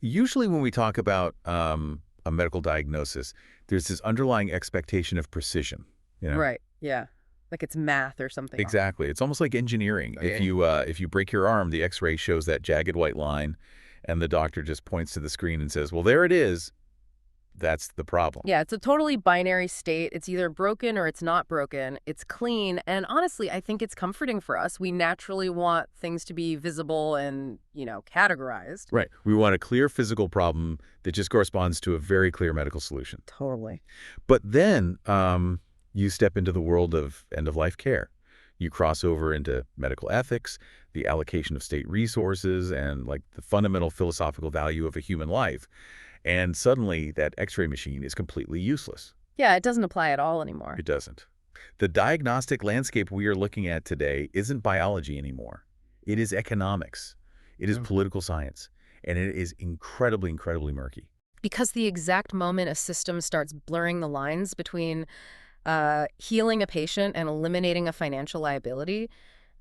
Usually when we talk about a medical diagnosis, there's this underlying expectation of precision, you know? Right. Yeah. Like it's math or something. Exactly. It's almost like engineering. If you break your arm, the X-ray shows that jagged white line, and the doctor just points to the screen and says, "Well, there it is. That's the problem." Yeah, it's a totally binary state. It's either broken or it's not broken. It's clean. And honestly, I think it's comforting for us. We naturally want things to be visible and, categorized. Right. We want a clear physical problem that just corresponds to a very clear medical solution. Totally. But then you step into the world of end-of-life care. You cross over into medical ethics, the allocation of state resources, and like the fundamental philosophical value of a human life. And suddenly that X-ray machine is completely useless. Yeah, it doesn't apply at all anymore. It doesn't. The diagnostic landscape we are looking at today isn't biology anymore. It is economics. It is political science. And it is incredibly, incredibly murky. Because the exact moment a system starts blurring the lines between healing a patient and eliminating a financial liability,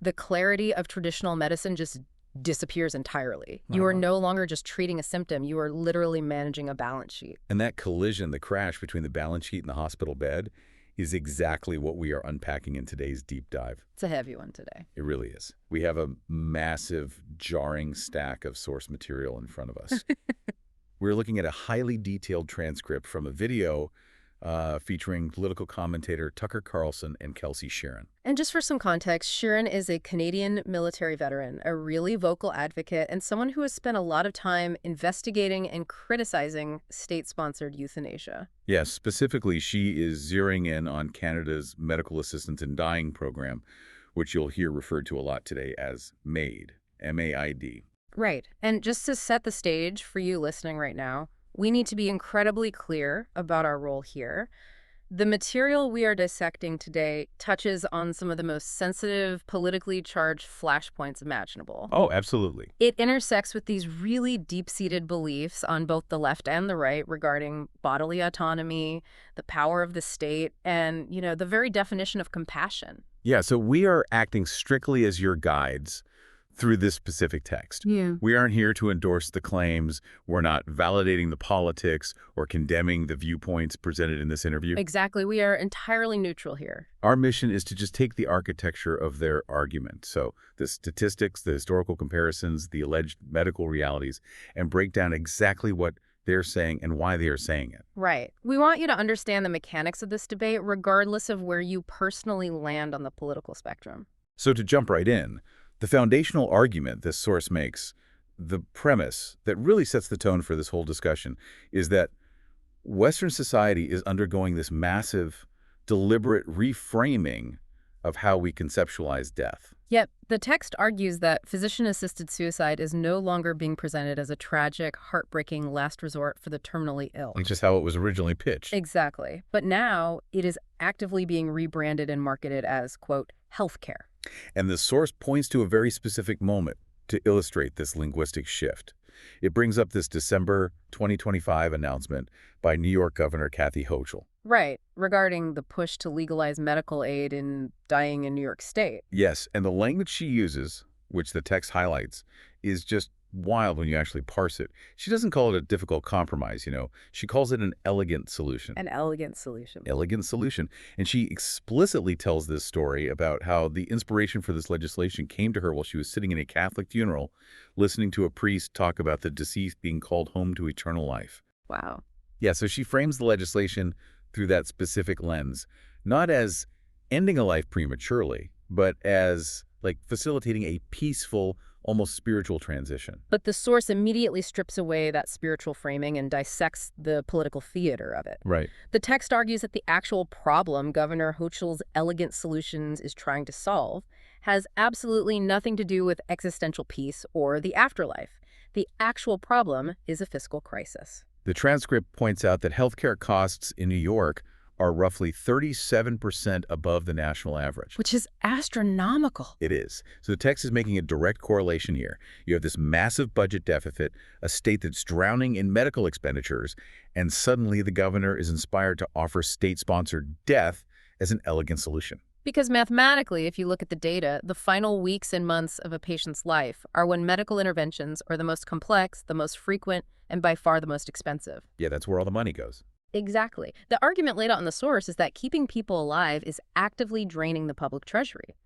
the clarity of traditional medicine just disappears entirely. You are no longer just treating a symptom. You are literally managing a balance sheet. And that collision, the crash between the balance sheet and the hospital bed, is exactly what we are unpacking in today's deep dive. It's a heavy one today. It really is. We have a massive, jarring stack of source material in front of us. We're looking at a highly detailed transcript from a video featuring political commentator Tucker Carlson and Kelsey Sheeran. And just for some context, Sheeran is a Canadian military veteran, a really vocal advocate, and someone who has spent a lot of time investigating and criticizing state-sponsored euthanasia. Yes, specifically, she is zeroing in on Canada's Medical Assistance in Dying program, which you'll hear referred to a lot today as MAID, M-A-I-D. Right. And just to set the stage for you listening right now, we need to be incredibly clear about our role here. The material we are dissecting today touches on some of the most sensitive, politically charged flashpoints imaginable. Oh, absolutely. It intersects with these really deep-seated beliefs on both the left and the right regarding bodily autonomy, the power of the state, and, the very definition of compassion. Yeah, so we are acting strictly as your guides through this specific text. Yeah. We aren't here to endorse the claims. We're not validating the politics or condemning the viewpoints presented in this interview. Exactly. We are entirely neutral here. Our mission is to just take the architecture of their argument, so the statistics, the historical comparisons, the alleged medical realities, and break down exactly what they're saying and why they are saying it. Right. We want you to understand the mechanics of this debate regardless of where you personally land on the political spectrum. So to jump right in, the foundational argument this source makes, the premise that really sets the tone for this whole discussion, is that Western society is undergoing this massive, deliberate reframing of how we conceptualize death. Yet, the text argues that physician-assisted suicide is no longer being presented as a tragic, heartbreaking last resort for the terminally ill. Which is how it was originally pitched. Exactly. But now, it is actively being rebranded and marketed as, quote, healthcare. And the source points to a very specific moment to illustrate this linguistic shift. It brings up this December 2025 announcement by New York Governor Kathy Hochul. Right, regarding the push to legalize medical aid in dying in New York State. Yes, and the language she uses, which the text highlights, is just wild when you actually parse it. She doesn't call it a difficult compromise, She calls it an elegant solution. An elegant solution. Elegant solution. And she explicitly tells this story about how the inspiration for this legislation came to her while she was sitting in a Catholic funeral, listening to a priest talk about the deceased being called home to eternal life. Wow. Yeah, so she frames the legislation through that specific lens, not as ending a life prematurely, but as facilitating a peaceful, almost spiritual transition. But the source immediately strips away that spiritual framing and dissects the political theater of it. Right. The text argues that the actual problem Governor Hochul's elegant solutions is trying to solve has absolutely nothing to do with existential peace or the afterlife. The actual problem is a fiscal crisis. The transcript points out that healthcare costs in New York are roughly 37% above the national average. Which is astronomical. It is. So the text is making a direct correlation here. You have this massive budget deficit, a state that's drowning in medical expenditures, and suddenly the governor is inspired to offer state-sponsored death as an elegant solution. Because mathematically, if you look at the data, the final weeks and months of a patient's life are when medical interventions are the most complex, the most frequent, and by far the most expensive. Yeah, that's where all the money goes. Exactly. The argument laid out in the source is that keeping people alive is actively draining the public treasury.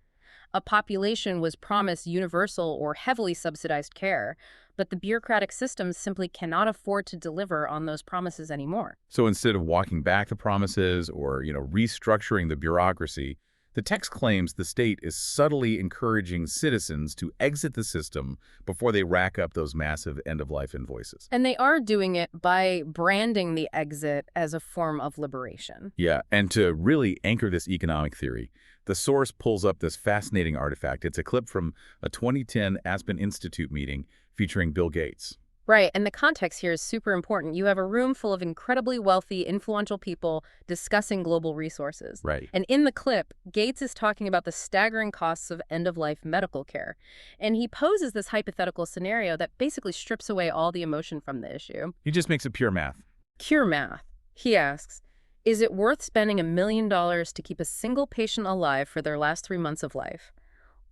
A population was promised universal or heavily subsidized care, but the bureaucratic systems simply cannot afford to deliver on those promises anymore. So instead of walking back the promises or, restructuring the bureaucracy, the text claims the state is subtly encouraging citizens to exit the system before they rack up those massive end-of-life invoices. And they are doing it by branding the exit as a form of liberation. Yeah, and to really anchor this economic theory, the source pulls up this fascinating artifact. It's a clip from a 2010 Aspen Institute meeting featuring Bill Gates. Right, and the context here is super important. You have a room full of incredibly wealthy, influential people discussing global resources. Right. And in the clip, Gates is talking about the staggering costs of end-of-life medical care. And he poses this hypothetical scenario that basically strips away all the emotion from the issue. He just makes it pure math. Pure math. He asks, is it worth spending $1 million to keep a single patient alive for their last 3 months of life?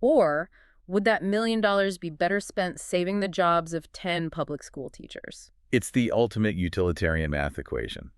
Or would that $1 million be better spent saving the jobs of 10 public school teachers? It's the ultimate utilitarian math equation,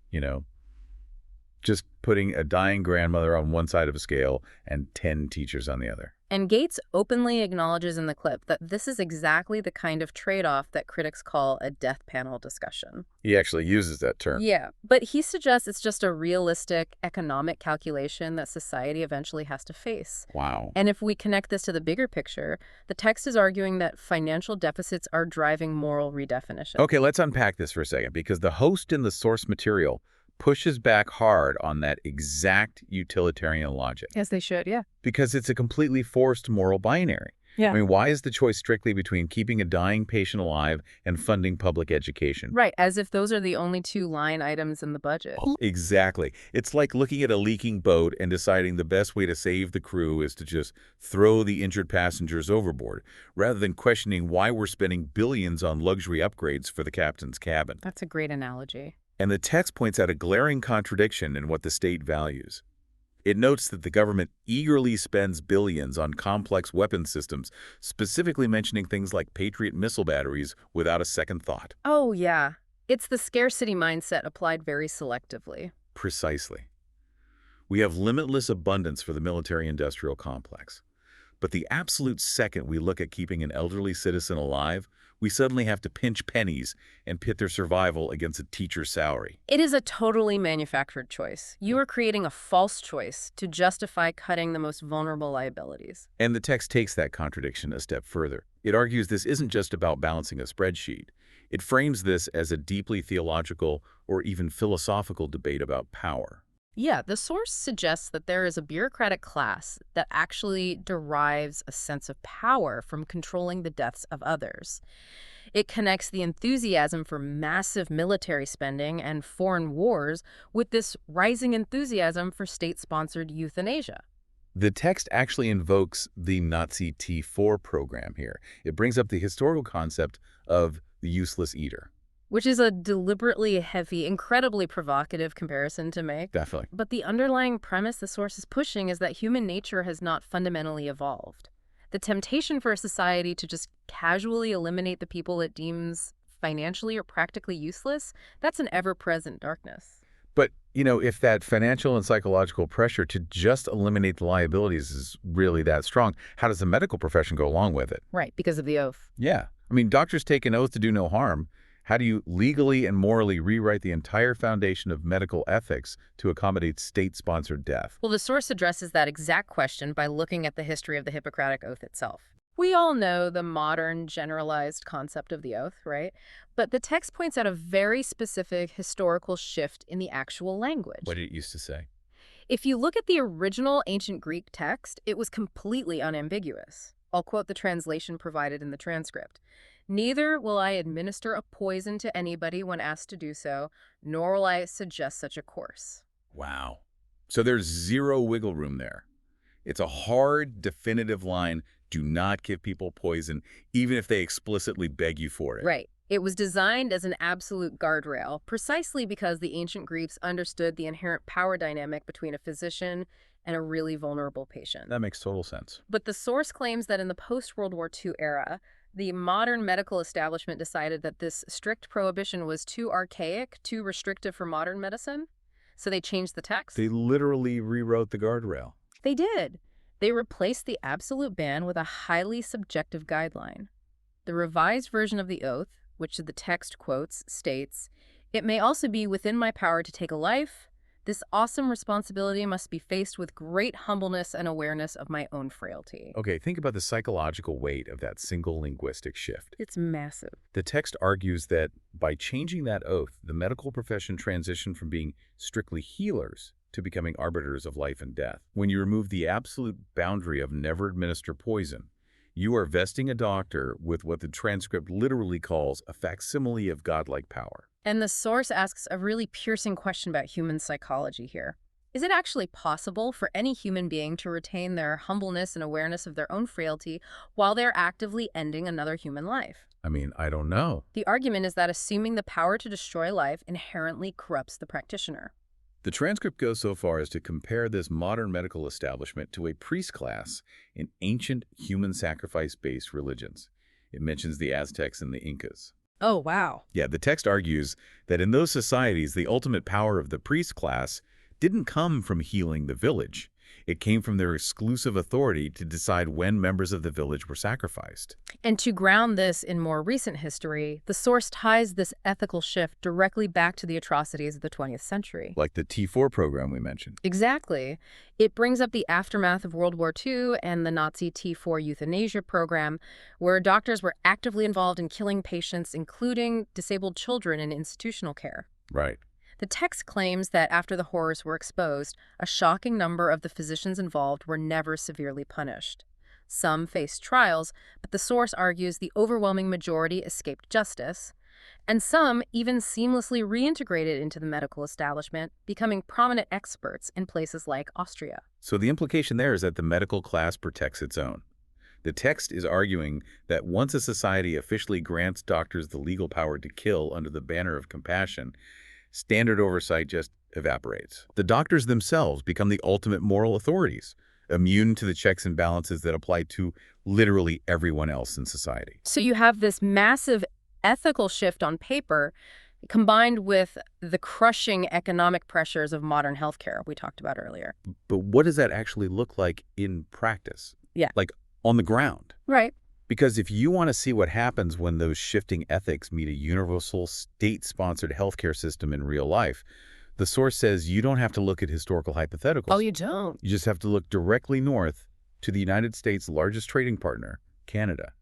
just putting a dying grandmother on one side of a scale and 10 teachers on the other. And Gates openly acknowledges in the clip that this is exactly the kind of trade-off that critics call a death panel discussion. He actually uses that term. Yeah, but he suggests it's just a realistic economic calculation that society eventually has to face. Wow. And if we connect this to the bigger picture, the text is arguing that financial deficits are driving moral redefinition. Okay, let's unpack this for a second, because the host in the source material pushes back hard on that exact utilitarian logic. As they should, yeah. Because it's a completely forced moral binary. Yeah. I mean, why is the choice strictly between keeping a dying patient alive and funding public education? Right, as if those are the only two line items in the budget. Exactly. It's like looking at a leaking boat and deciding the best way to save the crew is to just throw the injured passengers overboard, rather than questioning why we're spending billions on luxury upgrades for the captain's cabin. That's a great analogy. And the text points out a glaring contradiction in what the state values. It notes that the government eagerly spends billions on complex weapon systems, specifically mentioning things like Patriot missile batteries without a second thought. Oh, yeah. It's the scarcity mindset applied very selectively. Precisely. We have limitless abundance for the military-industrial complex. But the absolute second we look at keeping an elderly citizen alive, we suddenly have to pinch pennies and pit their survival against a teacher's salary. It is a totally manufactured choice. You are creating a false choice to justify cutting the most vulnerable liabilities. And the text takes that contradiction a step further. It argues this isn't just about balancing a spreadsheet. It frames this as a deeply theological or even philosophical debate about power. Yeah, the source suggests that there is a bureaucratic class that actually derives a sense of power from controlling the deaths of others. It connects the enthusiasm for massive military spending and foreign wars with this rising enthusiasm for state-sponsored euthanasia. The text actually invokes the Nazi T4 program here. It brings up the historical concept of the useless eater. Which is a deliberately heavy, incredibly provocative comparison to make. Definitely. But the underlying premise the source is pushing is that human nature has not fundamentally evolved. The temptation for a society to just casually eliminate the people it deems financially or practically useless, that's an ever-present darkness. But, if that financial and psychological pressure to just eliminate the liabilities is really that strong, how does the medical profession go along with it? Right, because of the oath. Yeah. I mean, doctors take an oath to do no harm. How do you legally and morally rewrite the entire foundation of medical ethics to accommodate state-sponsored death? Well, the source addresses that exact question by looking at the history of the Hippocratic Oath itself. We all know the modern generalized concept of the oath, right? But the text points out a very specific historical shift in the actual language. What did it used to say? If you look at the original ancient Greek text, it was completely unambiguous. I'll quote the translation provided in the transcript. Neither will I administer a poison to anybody when asked to do so, nor will I suggest such a course. Wow. So there's zero wiggle room there. It's a hard, definitive line. Do not give people poison, even if they explicitly beg you for it. Right. It was designed as an absolute guardrail, precisely because the ancient Greeks understood the inherent power dynamic between a physician and a really vulnerable patient. That makes total sense. But the source claims that in the post-World War II era, the modern medical establishment decided that this strict prohibition was too archaic, too restrictive for modern medicine, so they changed the text. They literally rewrote the guardrail. They did. They replaced the absolute ban with a highly subjective guideline. The revised version of the oath, which the text quotes, states, "It may also be within my power to take a life. This awesome responsibility must be faced with great humbleness and awareness of my own frailty." Okay, think about the psychological weight of that single linguistic shift. It's massive. The text argues that by changing that oath, the medical profession transitioned from being strictly healers to becoming arbiters of life and death. When you remove the absolute boundary of never administer poison, you are vesting a doctor with what the transcript literally calls a facsimile of godlike power. And the source asks a really piercing question about human psychology here. Is it actually possible for any human being to retain their humbleness and awareness of their own frailty while they're actively ending another human life? I mean, I don't know. The argument is that assuming the power to destroy life inherently corrupts the practitioner. The transcript goes so far as to compare this modern medical establishment to a priest class in ancient human sacrifice-based religions. It mentions the Aztecs and the Incas. Oh, wow. Yeah, the text argues that in those societies, the ultimate power of the priest class didn't come from healing the village. It came from their exclusive authority to decide when members of the village were sacrificed. And to ground this in more recent history, the source ties this ethical shift directly back to the atrocities of the 20th century. Like the T4 program we mentioned. Exactly. It brings up the aftermath of World War II and the Nazi T4 euthanasia program, where doctors were actively involved in killing patients, including disabled children in institutional care. Right. The text claims that after the horrors were exposed, a shocking number of the physicians involved were never severely punished. Some faced trials, but the source argues the overwhelming majority escaped justice, and some even seamlessly reintegrated into the medical establishment, becoming prominent experts in places like Austria. So the implication there is that the medical class protects its own. The text is arguing that once a society officially grants doctors the legal power to kill under the banner of compassion, standard oversight just evaporates. The doctors themselves become the ultimate moral authorities, immune to the checks and balances that apply to literally everyone else in society. So you have this massive ethical shift on paper combined with the crushing economic pressures of modern healthcare we talked about earlier. But what does that actually look like in practice? Yeah. Like on the ground? Right. Because if you want to see what happens when those shifting ethics meet a universal state-sponsored healthcare system in real life, the source says you don't have to look at historical hypotheticals. Oh, you don't? You just have to look directly north to the United States' largest trading partner, Canada.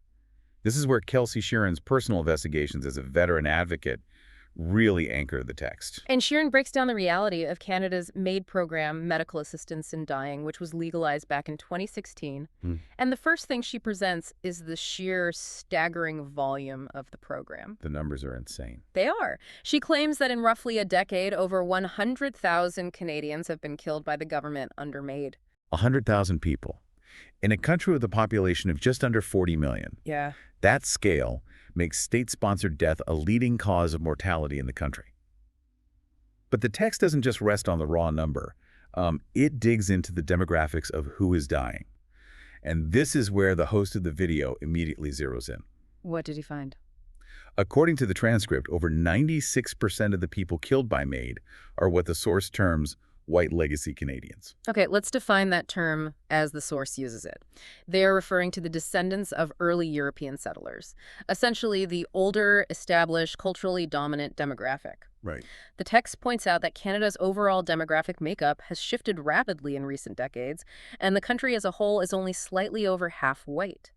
This is where Kelsey Sheeran's personal investigations as a veteran advocate really anchor the text. And Sheeran breaks down the reality of Canada's MAID program, Medical Assistance in Dying, which was legalized back in 2016. And the first thing she presents is the sheer staggering volume of the program. The numbers are insane. They are. She claims that in roughly a decade, over 100,000 Canadians have been killed by the government under MAID. 100,000 people. In a country with a population of just under 40 million. Yeah. That scale makes state-sponsored death a leading cause of mortality in the country. But the text doesn't just rest on the raw number. It digs into the demographics of who is dying. And this is where the host of the video immediately zeroes in. What did he find? According to the transcript, over 96% of the people killed by MAID are what the source terms white legacy Canadians. Okay, let's define that term as the source uses it. They are referring to the descendants of early European settlers, essentially the older, established, culturally dominant demographic. Right. The text points out that Canada's overall demographic makeup has shifted rapidly in recent decades, and the country as a whole is only slightly over half white.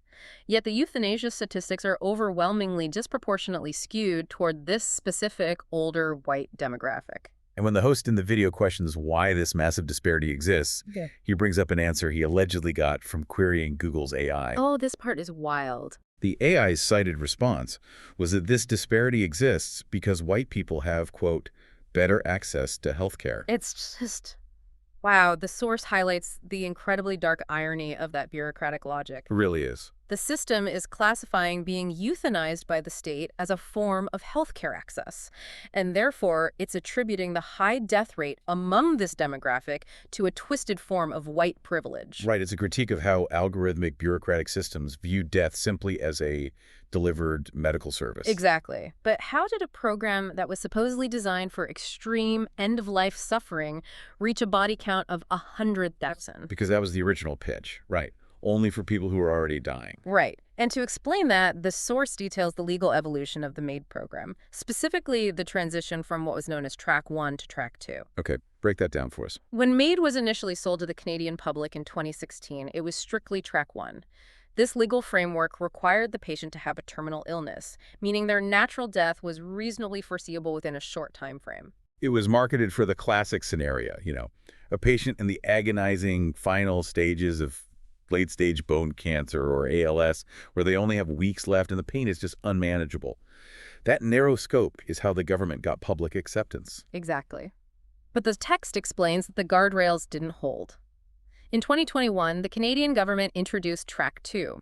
Yet the euthanasia statistics are overwhelmingly disproportionately skewed toward this specific older white demographic. And when the host in the video questions why this massive disparity exists, he brings up an answer he allegedly got from querying Google's AI. Oh, this part is wild. The AI's cited response was that this disparity exists because white people have, quote, better access to healthcare. It's just, wow, the source highlights the incredibly dark irony of that bureaucratic logic. It really is. The system is classifying being euthanized by the state as a form of healthcare access, and therefore it's attributing the high death rate among this demographic to a twisted form of white privilege. Right, it's a critique of how algorithmic bureaucratic systems view death simply as a delivered medical service. Exactly. But how did a program that was supposedly designed for extreme end-of-life suffering reach a body count of 100,000? Because that was the original pitch, right? Only for people who are already dying. Right. And to explain that, the source details the legal evolution of the MAID program, specifically the transition from what was known as Track 1 to Track 2. Okay, break that down for us. When MAID was initially sold to the Canadian public in 2016, it was strictly Track 1. This legal framework required the patient to have a terminal illness, meaning their natural death was reasonably foreseeable within a short time frame. It was marketed for the classic scenario, a patient in the agonizing final stages of late-stage bone cancer or ALS, where they only have weeks left and the pain is just unmanageable. That narrow scope is how the government got public acceptance. Exactly. But the text explains that the guardrails didn't hold. In 2021, the Canadian government introduced Track 2,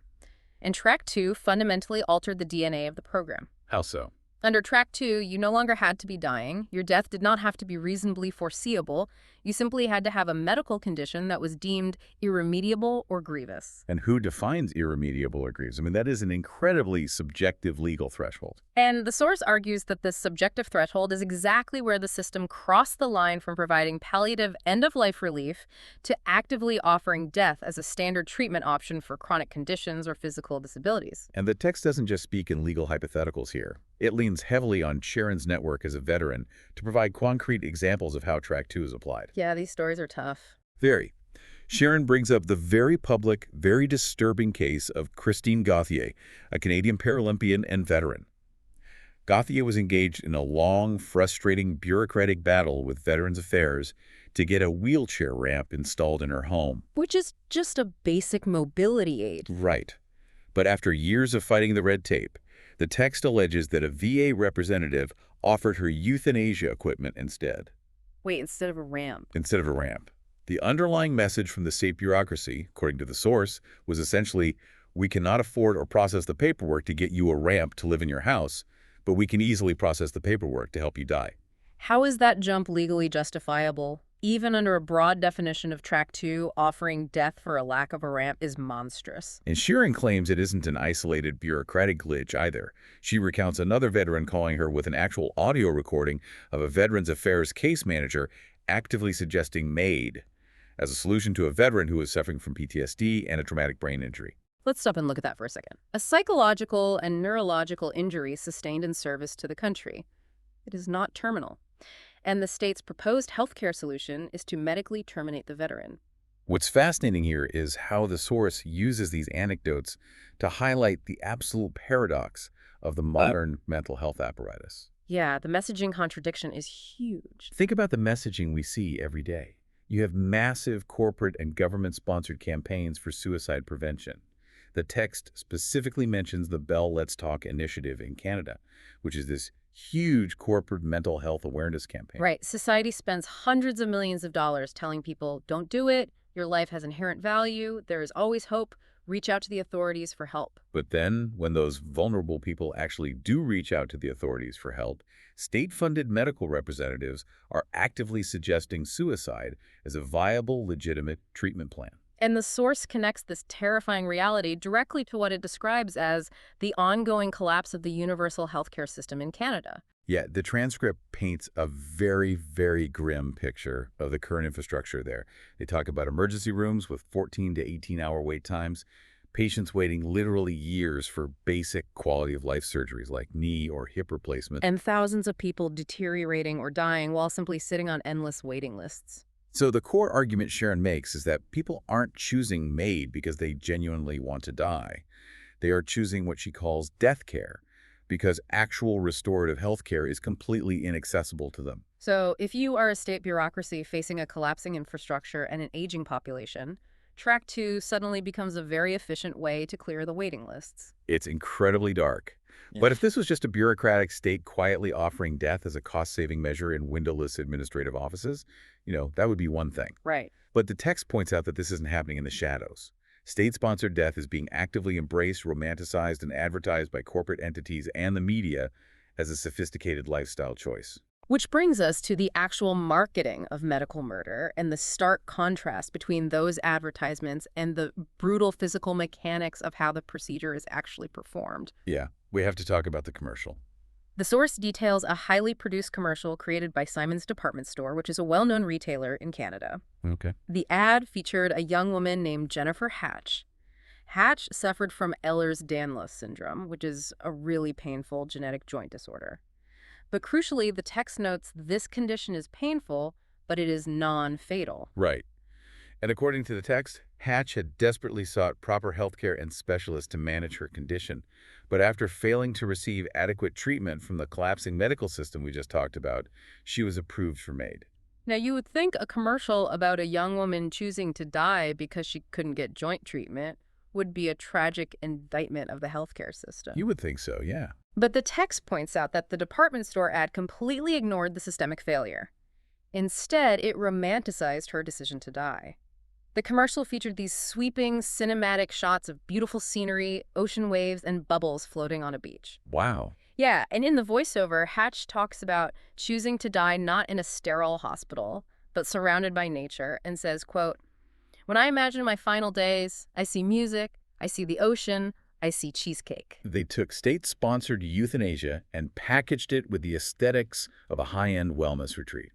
and Track 2 fundamentally altered the DNA of the program. How so? Under Track 2, you no longer had to be dying. Your death did not have to be reasonably foreseeable. You simply had to have a medical condition that was deemed irremediable or grievous. And who defines irremediable or grievous? I mean, that is an incredibly subjective legal threshold. And the source argues that this subjective threshold is exactly where the system crossed the line from providing palliative end-of-life relief to actively offering death as a standard treatment option for chronic conditions or physical disabilities. And the text doesn't just speak in legal hypotheticals here. It leans heavily on Sharon's network as a veteran to provide concrete examples of how Track 2 is applied. Yeah, these stories are tough. Very. Sharon brings up the very public, very disturbing case of Christine Gauthier, a Canadian Paralympian and veteran. Gauthier was engaged in a long, frustrating bureaucratic battle with Veterans Affairs to get a wheelchair ramp installed in her home. Which is just a basic mobility aid. Right. But after years of fighting the red tape, the text alleges that a VA representative offered her euthanasia equipment instead. Wait, instead of a ramp? Instead of a ramp. The underlying message from the state bureaucracy, according to the source, was essentially, we cannot afford or process the paperwork to get you a ramp to live in your house, but we can easily process the paperwork to help you die. How is that jump legally justifiable? Even under a broad definition of Track 2, offering death for a lack of a ramp is monstrous. And Sheeran claims it isn't an isolated bureaucratic glitch either. She recounts another veteran calling her with an actual audio recording of a Veterans Affairs case manager actively suggesting MAID as a solution to a veteran who is suffering from PTSD and a traumatic brain injury. Let's stop and look at that for a second. A psychological and neurological injury sustained in service to the country. It is not terminal. And the state's proposed healthcare solution is to medically terminate the veteran. What's fascinating here is how the source uses these anecdotes to highlight the absolute paradox of the modern mental health apparatus. Yeah, the messaging contradiction is huge. Think about the messaging we see every day. You have massive corporate and government-sponsored campaigns for suicide prevention. The text specifically mentions the Bell Let's Talk initiative in Canada, which is this huge corporate mental health awareness campaign. Right. Society spends hundreds of millions of dollars telling people, don't do it, your life has inherent value, there is always hope, reach out to the authorities for help. But then, when those vulnerable people actually do reach out to the authorities for help, state-funded medical representatives are actively suggesting suicide as a viable, legitimate treatment plan. And the source connects this terrifying reality directly to what it describes as the ongoing collapse of the universal healthcare system in Canada. Yeah, the transcript paints a very, very grim picture of the current infrastructure there. They talk about emergency rooms with 14 to 18-hour wait times, patients waiting literally years for basic quality-of-life surgeries like knee or hip replacement. And thousands of people deteriorating or dying while simply sitting on endless waiting lists. So the core argument Sharon makes is that people aren't choosing MAID because they genuinely want to die. They are choosing what she calls death care because actual restorative health care is completely inaccessible to them. So if you are a state bureaucracy facing a collapsing infrastructure and an aging population, Track 2 suddenly becomes a very efficient way to clear the waiting lists. It's incredibly dark. But if this was just a bureaucratic state quietly offering death as a cost-saving measure in windowless administrative offices, that would be one thing. Right. But the text points out that this isn't happening in the shadows. State-sponsored death is being actively embraced, romanticized, and advertised by corporate entities and the media as a sophisticated lifestyle choice. Which brings us to the actual marketing of medical murder and the stark contrast between those advertisements and the brutal physical mechanics of how the procedure is actually performed. Yeah, we have to talk about the commercial. The source details a highly produced commercial created by Simon's Department Store, which is a well-known retailer in Canada. Okay. The ad featured a young woman named Jennifer Hatch. Hatch suffered from Ehlers-Danlos syndrome, which is a really painful genetic joint disorder. But crucially, the text notes this condition is painful, but it is non-fatal. Right. And according to the text, Hatch had desperately sought proper healthcare and specialists to manage her condition. But after failing to receive adequate treatment from the collapsing medical system we just talked about, she was approved for MAID. Now, you would think a commercial about a young woman choosing to die because she couldn't get joint treatment would be a tragic indictment of the healthcare system. You would think so, yeah. But the text points out that the department store ad completely ignored the systemic failure. Instead, it romanticized her decision to die. The commercial featured these sweeping, cinematic shots of beautiful scenery, ocean waves, and bubbles floating on a beach. Wow. Yeah, and in the voiceover, Hatch talks about choosing to die not in a sterile hospital, but surrounded by nature, and says, quote, "When I imagine my final days, I see music, I see the ocean, I see cheesecake." They took state-sponsored euthanasia and packaged it with the aesthetics of a high-end wellness retreat.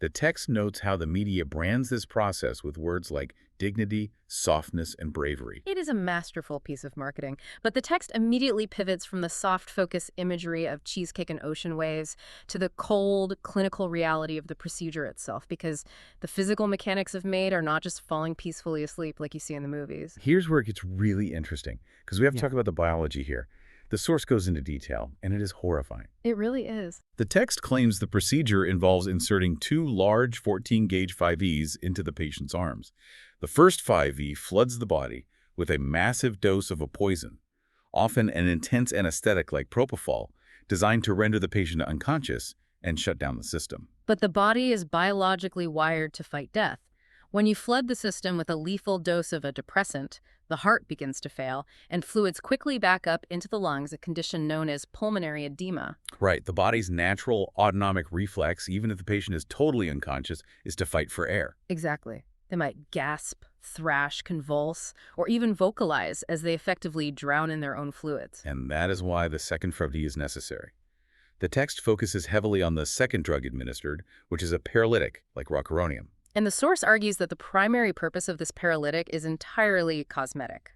The text notes how the media brands this process with words like dignity, softness, and bravery. It is a masterful piece of marketing, but the text immediately pivots from the soft focus imagery of cheesecake and ocean waves to the cold, clinical reality of the procedure itself, because the physical mechanics of MAID are not just falling peacefully asleep like you see in the movies. Here's where it gets really interesting, because we have to talk about the biology here. The source goes into detail, and it is horrifying. It really is. The text claims the procedure involves inserting two large 14-gauge 5Es into the patient's arms. The first 5E floods the body with a massive dose of a poison, often an intense anesthetic like propofol, designed to render the patient unconscious and shut down the system. But the body is biologically wired to fight death. When you flood the system with a lethal dose of a depressant, the heart begins to fail, and fluids quickly back up into the lungs, a condition known as pulmonary edema. Right. The body's natural autonomic reflex, even if the patient is totally unconscious, is to fight for air. Exactly. They might gasp, thrash, convulse, or even vocalize as they effectively drown in their own fluids. And that is why the second 5D is necessary. The text focuses heavily on the second drug administered, which is a paralytic, like rocuronium. And the source argues that the primary purpose of this paralytic is entirely cosmetic.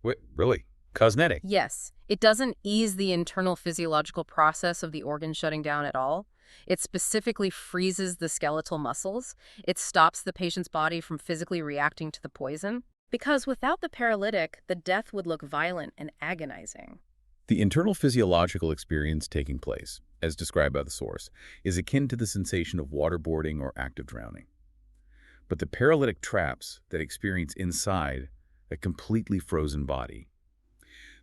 Wait, really? Cosmetic? Yes, it doesn't ease the internal physiological process of the organ shutting down at all. It specifically freezes the skeletal muscles. It stops the patient's body from physically reacting to the poison. Because without the paralytic, the death would look violent and agonizing. The internal physiological experience taking place, as described by the source, is akin to the sensation of waterboarding or active drowning. But the paralytic traps that experience inside a completely frozen body.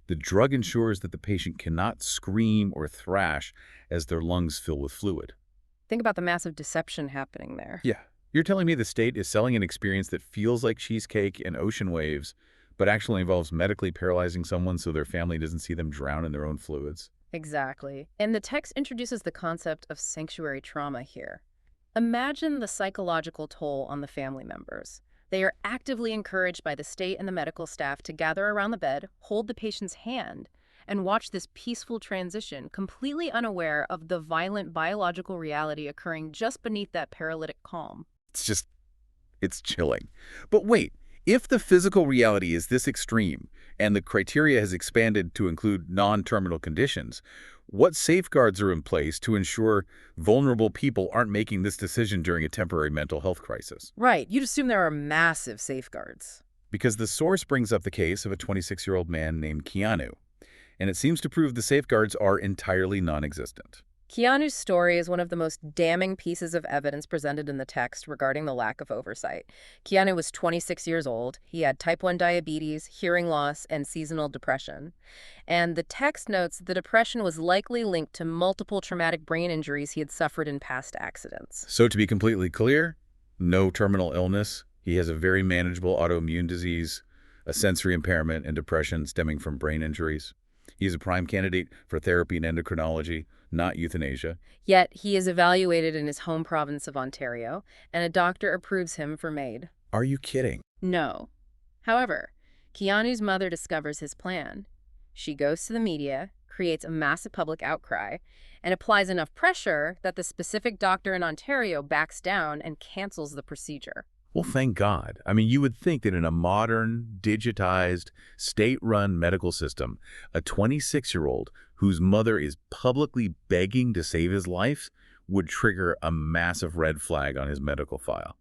The drug ensures that the patient cannot scream or thrash as their lungs fill with fluid. Think about the massive deception happening there. Yeah. You're telling me the state is selling an experience that feels like cheesecake and ocean waves, but actually involves medically paralyzing someone so their family doesn't see them drown in their own fluids? Exactly. And the text introduces the concept of sanctuary trauma here. Imagine the psychological toll on the family members. They are actively encouraged by the state and the medical staff to gather around the bed, hold the patient's hand, and watch this peaceful transition, completely unaware of the violent biological reality occurring just beneath that paralytic calm. It's chilling. But wait, if the physical reality is this extreme, and the criteria has expanded to include non-terminal conditions, what safeguards are in place to ensure vulnerable people aren't making this decision during a temporary mental health crisis? Right. You'd assume there are massive safeguards. Because the source brings up the case of a 26-year-old man named Keanu, and it seems to prove the safeguards are entirely non-existent. Keanu's story is one of the most damning pieces of evidence presented in the text regarding the lack of oversight. Keanu was 26 years old. He had type 1 diabetes, hearing loss, and seasonal depression. And the text notes the depression was likely linked to multiple traumatic brain injuries he had suffered in past accidents. So to be completely clear, no terminal illness. He has a very manageable autoimmune disease, a sensory impairment and depression stemming from brain injuries. He's a prime candidate for therapy and endocrinology, not euthanasia. Yet he is evaluated in his home province of Ontario, and a doctor approves him for MAID. Are you kidding? No. However, Keanu's mother discovers his plan. She goes to the media, creates a massive public outcry, and applies enough pressure that the specific doctor in Ontario backs down and cancels the procedure. Well, thank God. I mean, you would think that in a modern, digitized, state-run medical system, a 26-year-old whose mother is publicly begging to save his life would trigger a massive red flag on his medical file.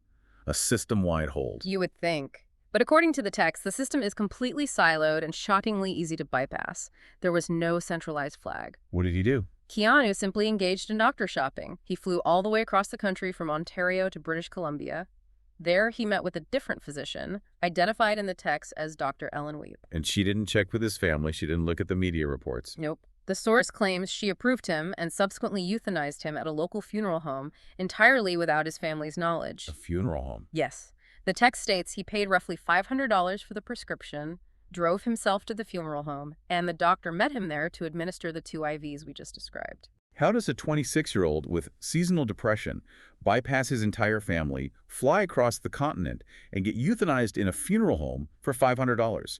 A system-wide hold. You would think. But according to the text, the system is completely siloed and shockingly easy to bypass. There was no centralized flag. What did he do? Keanu simply engaged in doctor shopping. He flew all the way across the country from Ontario to British Columbia. There, he met with a different physician, identified in the text as Dr. Ellen Weep. And she didn't check with his family. She didn't look at the media reports. Nope. The source claims she approved him and subsequently euthanized him at a local funeral home entirely without his family's knowledge. A funeral home? Yes. The text states he paid roughly $500 for the prescription, drove himself to the funeral home, and the doctor met him there to administer the 2 IVs we just described. How does a 26-year-old with seasonal depression bypass his entire family, fly across the continent, and get euthanized in a funeral home for $500?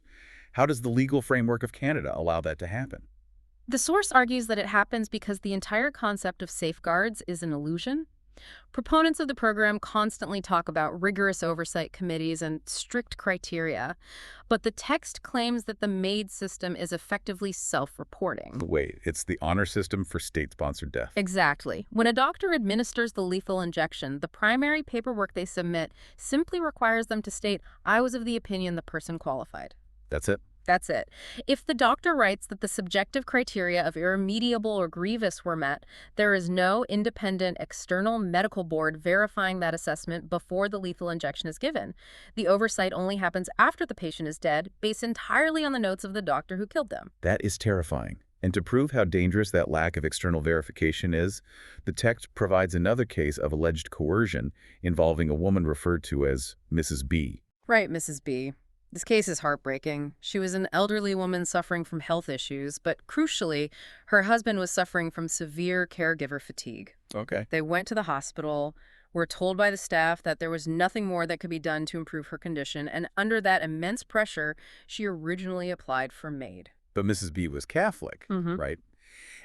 How does the legal framework of Canada allow that to happen? The source argues that it happens because the entire concept of safeguards is an illusion. Proponents of the program constantly talk about rigorous oversight committees and strict criteria, but the text claims that the MAID system is effectively self-reporting. Wait, it's the honor system for state-sponsored death. Exactly. When a doctor administers the lethal injection, the primary paperwork they submit simply requires them to state, "I was of the opinion the person qualified." That's it? That's it. If the doctor writes that the subjective criteria of irremediable or grievous were met, there is no independent external medical board verifying that assessment before the lethal injection is given. The oversight only happens after the patient is dead, based entirely on the notes of the doctor who killed them. That is terrifying. And to prove how dangerous that lack of external verification is, the text provides another case of alleged coercion involving a woman referred to as Mrs. B. Right, Mrs. B. This case is heartbreaking. She was an elderly woman suffering from health issues, but crucially, her husband was suffering from severe caregiver fatigue. Okay. They went to the hospital, were told by the staff that there was nothing more that could be done to improve her condition, and under that immense pressure, she originally applied for MAID. But Mrs. B was Catholic, right?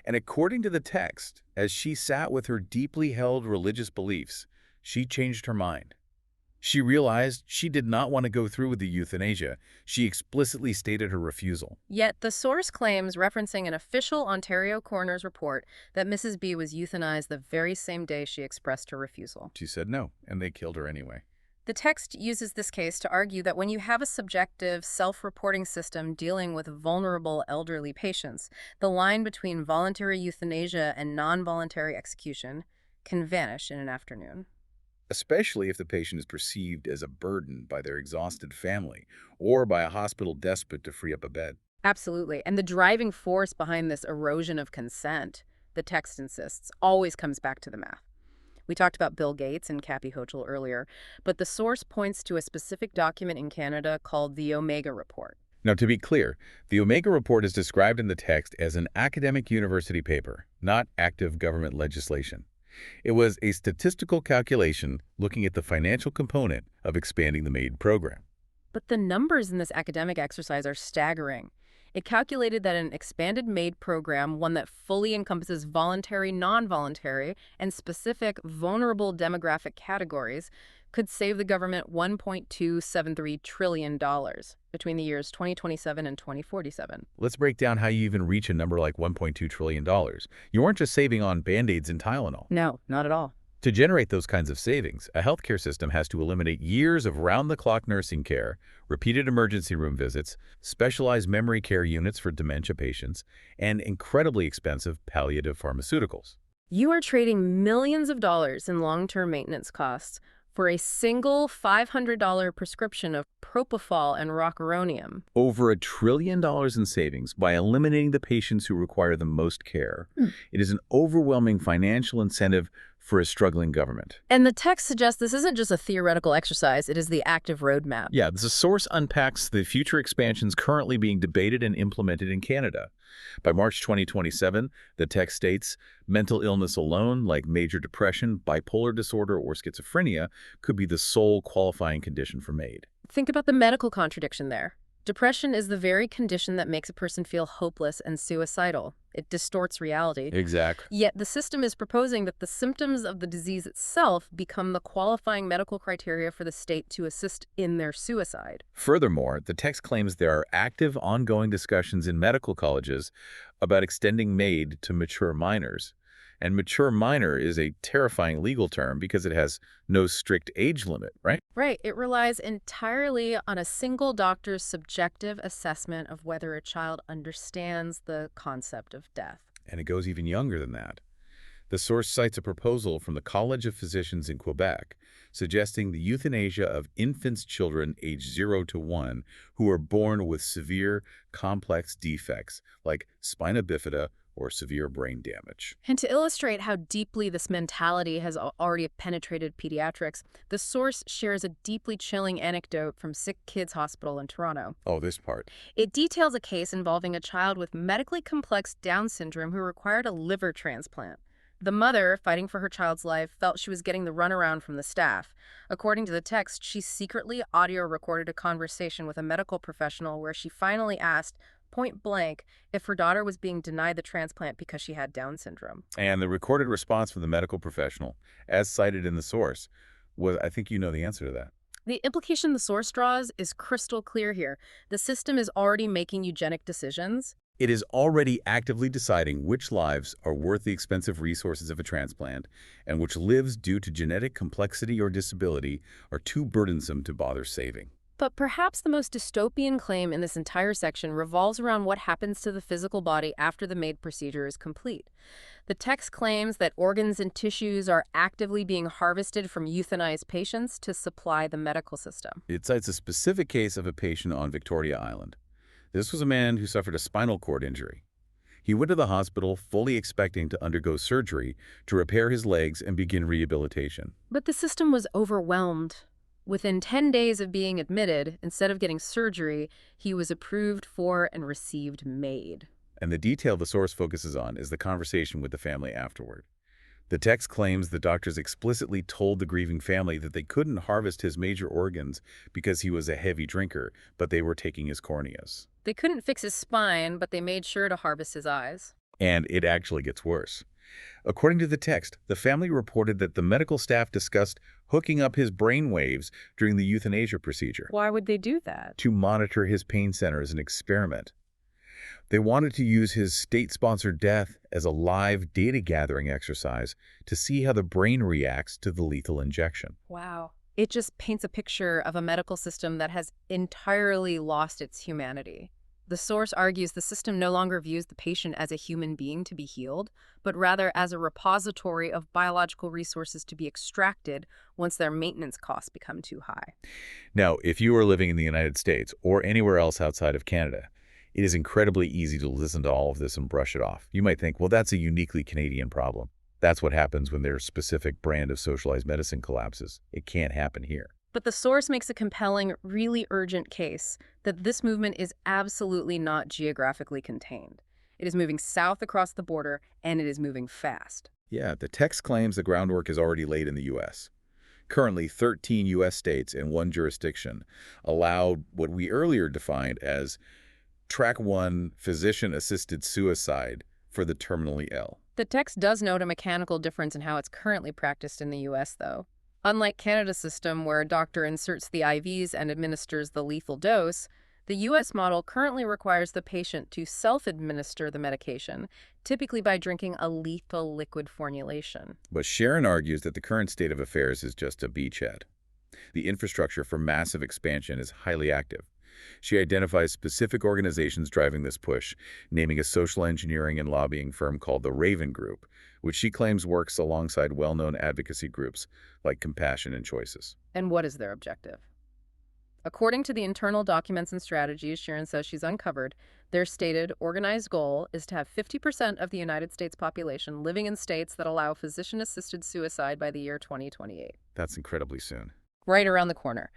And according to the text, as she sat with her deeply held religious beliefs, she changed her mind. She realized she did not want to go through with the euthanasia. She explicitly stated her refusal. Yet the source claims, referencing an official Ontario coroner's report, that Mrs. B was euthanized the very same day she expressed her refusal. She said no, and they killed her anyway. The text uses this case to argue that when you have a subjective, self-reporting system dealing with vulnerable elderly patients, the line between voluntary euthanasia and non-voluntary execution can vanish in an afternoon. Especially if the patient is perceived as a burden by their exhausted family or by a hospital despot to free up a bed. Absolutely. And the driving force behind this erosion of consent, the text insists, always comes back to the math. We talked about Bill Gates and Kathy Hochul earlier, but the source points to a specific document in Canada called the Omega Report. Now, to be clear, the Omega Report is described in the text as an academic university paper, not active government legislation. It was a statistical calculation looking at the financial component of expanding the MAID program. But the numbers in this academic exercise are staggering. It calculated that an expanded MAID program, one that fully encompasses voluntary, non-voluntary, and specific vulnerable demographic categories, could save the government $1.273 trillion between the years 2027 and 2047. Let's break down how you even reach a number like $1.2 trillion. You aren't just saving on Band-Aids and Tylenol. No, not at all. To generate those kinds of savings, a healthcare system has to eliminate years of round-the-clock nursing care, repeated emergency room visits, specialized memory care units for dementia patients, and incredibly expensive palliative pharmaceuticals. You are trading millions of dollars in long-term maintenance costs for a single $500 prescription of propofol and rocuronium. Over $1 trillion in savings by eliminating the patients who require the most care. It is an overwhelming financial incentive for a struggling government. And the text suggests this isn't just a theoretical exercise, it is the active roadmap. Yeah, the source unpacks the future expansions currently being debated and implemented in Canada. By March 2027, the text states, mental illness alone, like major depression, bipolar disorder, or schizophrenia, could be the sole qualifying condition for MAID. Think about the medical contradiction there. Depression is the very condition that makes a person feel hopeless and suicidal. It distorts reality. Exactly. Yet the system is proposing that the symptoms of the disease itself become the qualifying medical criteria for the state to assist in their suicide. Furthermore, the text claims there are active, ongoing discussions in medical colleges about extending MAID to mature minors. And mature minor is a terrifying legal term because it has no strict age limit, right? Right. It relies entirely on a single doctor's subjective assessment of whether a child understands the concept of death. And it goes even younger than that. The source cites a proposal from the College of Physicians in Quebec suggesting the euthanasia of infants children aged 0 to 1 who are born with severe, complex defects like spina bifida or severe brain damage. And to illustrate how deeply this mentality has already penetrated pediatrics, the source shares a deeply chilling anecdote from Sick Kids Hospital in Toronto. Oh, this part. It details a case involving a child with medically complex Down syndrome who required a liver transplant. The mother, fighting for her child's life, felt she was getting the runaround from the staff. According to the text, she secretly audio recorded a conversation with a medical professional where she finally asked, point blank, if her daughter was being denied the transplant because she had Down syndrome. And the recorded response from the medical professional, as cited in the source, was, I think you know the answer to that. The implication the source draws is crystal clear here. The system is already making eugenic decisions. It is already actively deciding which lives are worth the expensive resources of a transplant and which lives due to genetic complexity or disability are too burdensome to bother saving. But perhaps the most dystopian claim in this entire section revolves around what happens to the physical body after the MAID procedure is complete. The text claims that organs and tissues are actively being harvested from euthanized patients to supply the medical system. It cites a specific case of a patient on Victoria Island. This was a man who suffered a spinal cord injury. He went to the hospital fully expecting to undergo surgery to repair his legs and begin rehabilitation. But the system was overwhelmed. Within 10 days of being admitted, instead of getting surgery, he was approved for and received MAID. And the detail the source focuses on is the conversation with the family afterward. The text claims the doctors explicitly told the grieving family that they couldn't harvest his major organs because he was a heavy drinker, but they were taking his corneas. They couldn't fix his spine, but they made sure to harvest his eyes. And it actually gets worse. According to the text, the family reported that the medical staff discussed hooking up his brain waves during the euthanasia procedure. Why would they do that? To monitor his pain center as an experiment. They wanted to use his state-sponsored death as a live data-gathering exercise to see how the brain reacts to the lethal injection. Wow. It just paints a picture of a medical system that has entirely lost its humanity. The source argues the system no longer views the patient as a human being to be healed, but rather as a repository of biological resources to be extracted once their maintenance costs become too high. Now, if you are living in the United States or anywhere else outside of Canada, it is incredibly easy to listen to all of this and brush it off. You might think, well, that's a uniquely Canadian problem. That's what happens when their specific brand of socialized medicine collapses. It can't happen here. But the source makes a compelling, really urgent case that this movement is absolutely not geographically contained. It is moving south across the border, and it is moving fast. Yeah, the text claims the groundwork is already laid in the U.S. Currently, 13 U.S. states and 1 jurisdiction allow what we earlier defined as Track 1 physician-assisted suicide for the terminally ill. The text does note a mechanical difference in how it's currently practiced in the U.S., though. Unlike Canada's system, where a doctor inserts the IVs and administers the lethal dose, the U.S. model currently requires the patient to self-administer the medication, typically by drinking a lethal liquid formulation. But Sharon argues that the current state of affairs is just a beachhead. The infrastructure for massive expansion is highly active. She identifies specific organizations driving this push, naming a social engineering and lobbying firm called the Raven Group, which she claims works alongside well-known advocacy groups like Compassion and Choices. And what is their objective? According to the internal documents and strategies Sharon says she's uncovered, Their stated organized goal is to have 50% of the United States population living in states that allow physician-assisted suicide by the year 2028. That's incredibly soon. Right around the corner.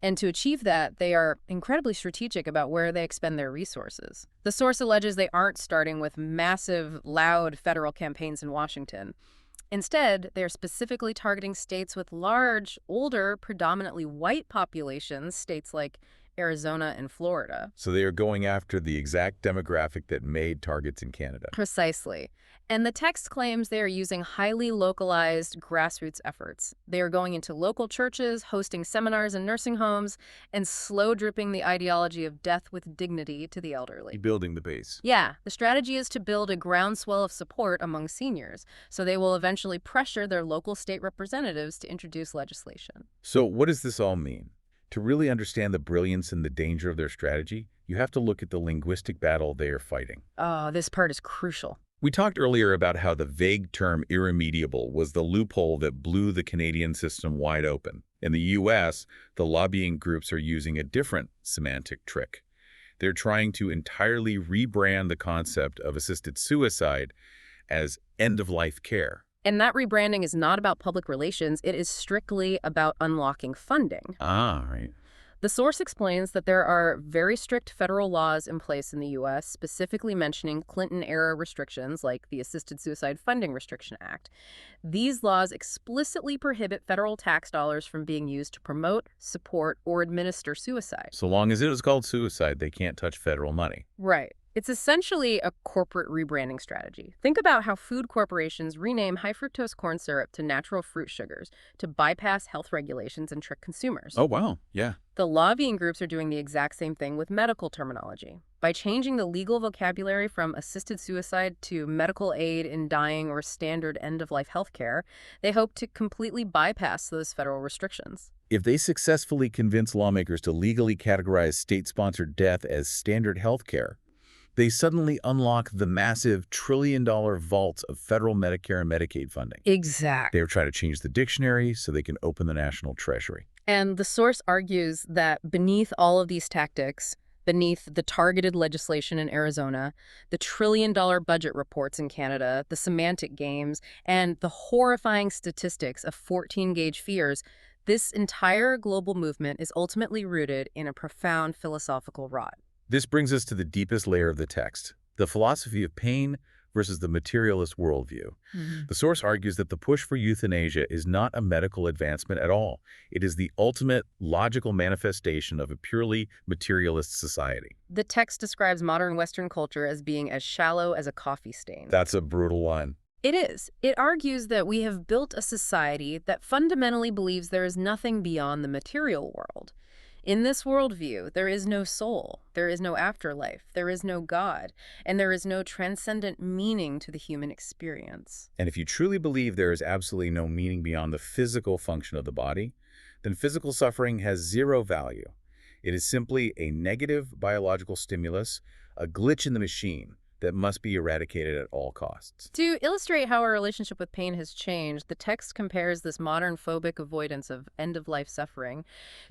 And to achieve that, they are incredibly strategic about where they expend their resources. The source alleges they aren't starting with massive, loud federal campaigns in Washington. Instead, they are specifically targeting states with large, older, predominantly white populations, states like Arizona and Florida. So they are going after the exact demographic that made targets in Canada. Precisely. And the text claims they are using highly localized grassroots efforts. They are going into local churches, hosting seminars in nursing homes, and slow dripping the ideology of death with dignity to the elderly. Building the base. Yeah, the strategy is to build a groundswell of support among seniors, so they will eventually pressure their local state representatives to introduce legislation. So what does this all mean? To really understand the brilliance and the danger of their strategy, you have to look at the linguistic battle they are fighting. Oh, this part is crucial. We talked earlier about how the vague term irremediable was the loophole that blew the Canadian system wide open. In the U.S., the lobbying groups are using a different semantic trick. They're trying to entirely rebrand the concept of assisted suicide as end-of-life care. And that rebranding is not about public relations. It is strictly about unlocking funding. Ah, right. The source explains that there are very strict federal laws in place in the U.S., specifically mentioning Clinton-era restrictions like the Assisted Suicide Funding Restriction Act. These laws explicitly prohibit federal tax dollars from being used to promote, support, or administer suicide. So long as it is called suicide, they can't touch federal money. Right. It's essentially a corporate rebranding strategy. Think about how food corporations rename high fructose corn syrup to natural fruit sugars to bypass health regulations and trick consumers. Oh, wow. Yeah. The lobbying groups are doing the exact same thing with medical terminology. By changing the legal vocabulary from assisted suicide to medical aid in dying or standard end-of-life healthcare, they hope to completely bypass those federal restrictions. If they successfully convince lawmakers to legally categorize state-sponsored death as standard health care, they suddenly unlock the massive trillion-dollar vaults of federal Medicare and Medicaid funding. Exactly. They are trying to change the dictionary so they can open the national treasury. And the source argues that beneath all of these tactics, beneath the targeted legislation in Arizona, the trillion-dollar budget reports in Canada, the semantic games, and the horrifying statistics of 14-gauge fears, this entire global movement is ultimately rooted in a profound philosophical rot. This brings us to the deepest layer of the text, the philosophy of pain versus the materialist worldview. The source argues that the push for euthanasia is not a medical advancement at all. It is the ultimate logical manifestation of a purely materialist society. The text describes modern Western culture as being as shallow as a coffee stain. That's a brutal line. It is. It argues that we have built a society that fundamentally believes there is nothing beyond the material world. In this worldview, there is no soul, there is no afterlife, there is no God, and there is no transcendent meaning to the human experience. And if you truly believe there is absolutely no meaning beyond the physical function of the body, then physical suffering has zero value. It is simply a negative biological stimulus, a glitch in the machine that must be eradicated at all costs. To illustrate how our relationship with pain has changed, the text compares this modern phobic avoidance of end-of-life suffering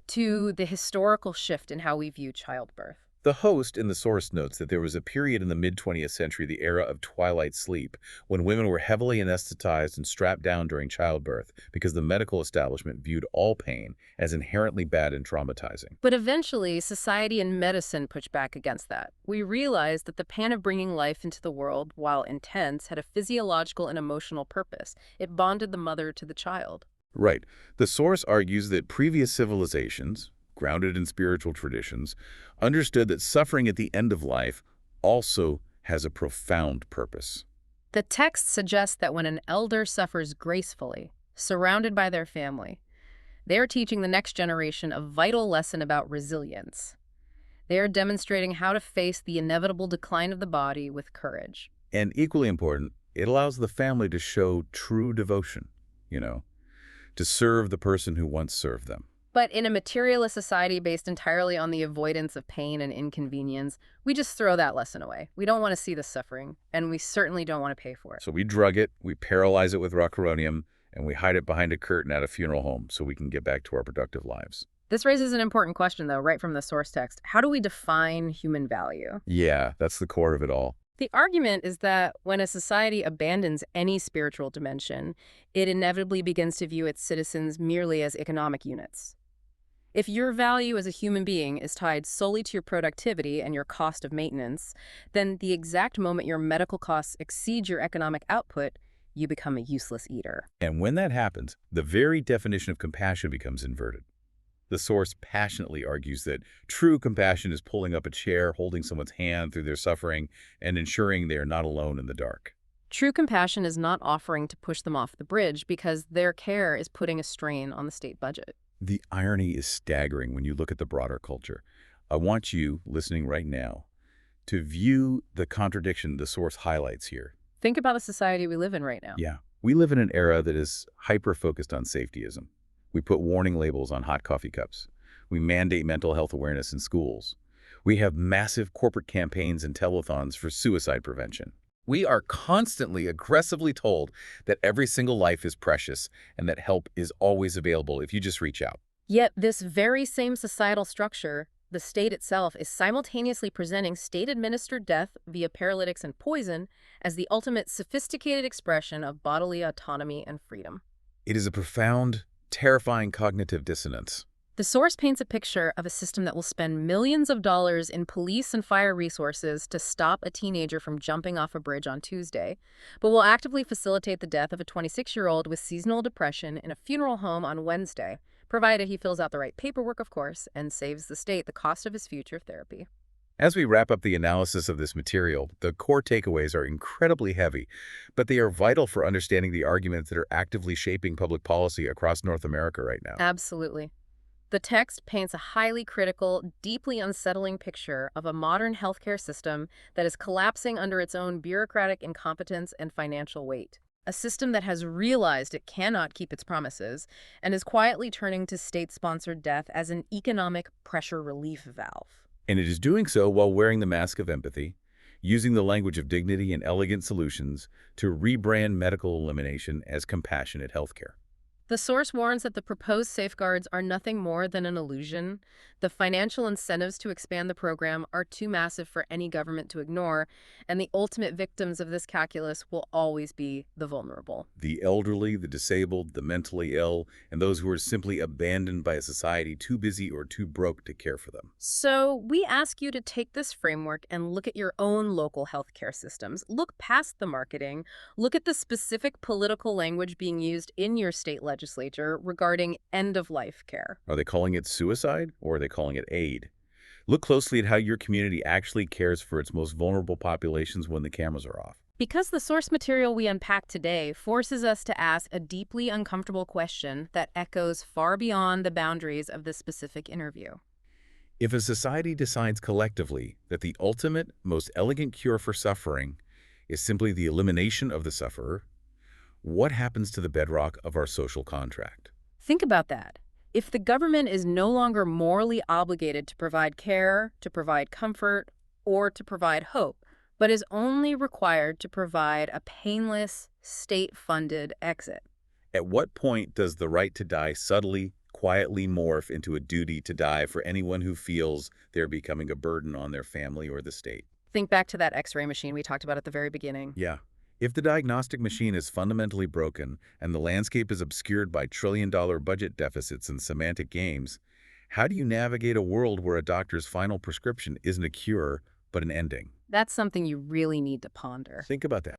to the historical shift in how we view childbirth. The host in the source notes that there was a period in the mid-20th century, the era of twilight sleep, when women were heavily anesthetized and strapped down during childbirth because the medical establishment viewed all pain as inherently bad and traumatizing. But eventually, society and medicine pushed back against that. We realized that the pain of bringing life into the world, while intense, had a physiological and emotional purpose. It bonded the mother to the child. Right. The source argues that previous civilizations, grounded in spiritual traditions, understood that suffering at the end of life also has a profound purpose. The text suggests that when an elder suffers gracefully, surrounded by their family, they are teaching the next generation a vital lesson about resilience. They are demonstrating how to face the inevitable decline of the body with courage. And equally important, it allows the family to show true devotion, to serve the person who once served them. But in a materialist society based entirely on the avoidance of pain and inconvenience, we just throw that lesson away. We don't want to see the suffering, and we certainly don't want to pay for it. So we drug it, we paralyze it with rocuronium, and we hide it behind a curtain at a funeral home so we can get back to our productive lives. This raises an important question, though, right from the source text. How do we define human value? Yeah, that's the core of it all. The argument is that when a society abandons any spiritual dimension, it inevitably begins to view its citizens merely as economic units. If your value as a human being is tied solely to your productivity and your cost of maintenance, then the exact moment your medical costs exceed your economic output, you become a useless eater. And when that happens, the very definition of compassion becomes inverted. The source passionately argues that true compassion is pulling up a chair, holding someone's hand through their suffering, and ensuring they are not alone in the dark. True compassion is not offering to push them off the bridge because their care is putting a strain on the state budget. The irony is staggering when you look at the broader culture. I want you, listening right now, to view the contradiction the source highlights here. Think about the society we live in right now. Yeah, we live in an era that is hyper-focused on safetyism. We put warning labels on hot coffee cups. We mandate mental health awareness in schools. We have massive corporate campaigns and telethons for suicide prevention. We are constantly aggressively told that every single life is precious and that help is always available if you just reach out. Yet this very same societal structure, the state itself, is simultaneously presenting state-administered death via paralytics and poison as the ultimate sophisticated expression of bodily autonomy and freedom. It is a profound, terrifying cognitive dissonance. The source paints a picture of a system that will spend millions of dollars in police and fire resources to stop a teenager from jumping off a bridge on Tuesday, but will actively facilitate the death of a 26-year-old with seasonal depression in a funeral home on Wednesday, provided he fills out the right paperwork, of course, and saves the state the cost of his future therapy. As we wrap up the analysis of this material, the core takeaways are incredibly heavy, but they are vital for understanding the arguments that are actively shaping public policy across North America right now. Absolutely. The text paints a highly critical, deeply unsettling picture of a modern healthcare system that is collapsing under its own bureaucratic incompetence and financial weight. A system that has realized it cannot keep its promises and is quietly turning to state-sponsored death as an economic pressure relief valve. And it is doing so while wearing the mask of empathy, using the language of dignity and elegant solutions to rebrand medical elimination as compassionate healthcare. The source warns that the proposed safeguards are nothing more than an illusion. The financial incentives to expand the program are too massive for any government to ignore, and the ultimate victims of this calculus will always be the vulnerable. The elderly, the disabled, the mentally ill, and those who are simply abandoned by a society too busy or too broke to care for them. So we ask you to take this framework and look at your own local healthcare systems. Look past the marketing. Look at the specific political language being used in your state legislature regarding end-of-life care. Are they calling it suicide, or are they calling it aid? Look closely at how your community actually cares for its most vulnerable populations when the cameras are off. Because the source material we unpack today forces us to ask a deeply uncomfortable question that echoes far beyond the boundaries of this specific interview. If a society decides collectively that the ultimate, most elegant cure for suffering is simply the elimination of the sufferer, what happens to the bedrock of our social contract? Think about that. If the government is no longer morally obligated to provide care, to provide comfort, or to provide hope, but is only required to provide a painless, state-funded exit. At what point does the right to die subtly, quietly morph into a duty to die for anyone who feels they're becoming a burden on their family or the state? Think back to that X-ray machine we talked about at the very beginning. Yeah. If the diagnostic machine is fundamentally broken and the landscape is obscured by trillion-dollar budget deficits and semantic games, how do you navigate a world where a doctor's final prescription isn't a cure, but an ending? That's something you really need to ponder. Think about that.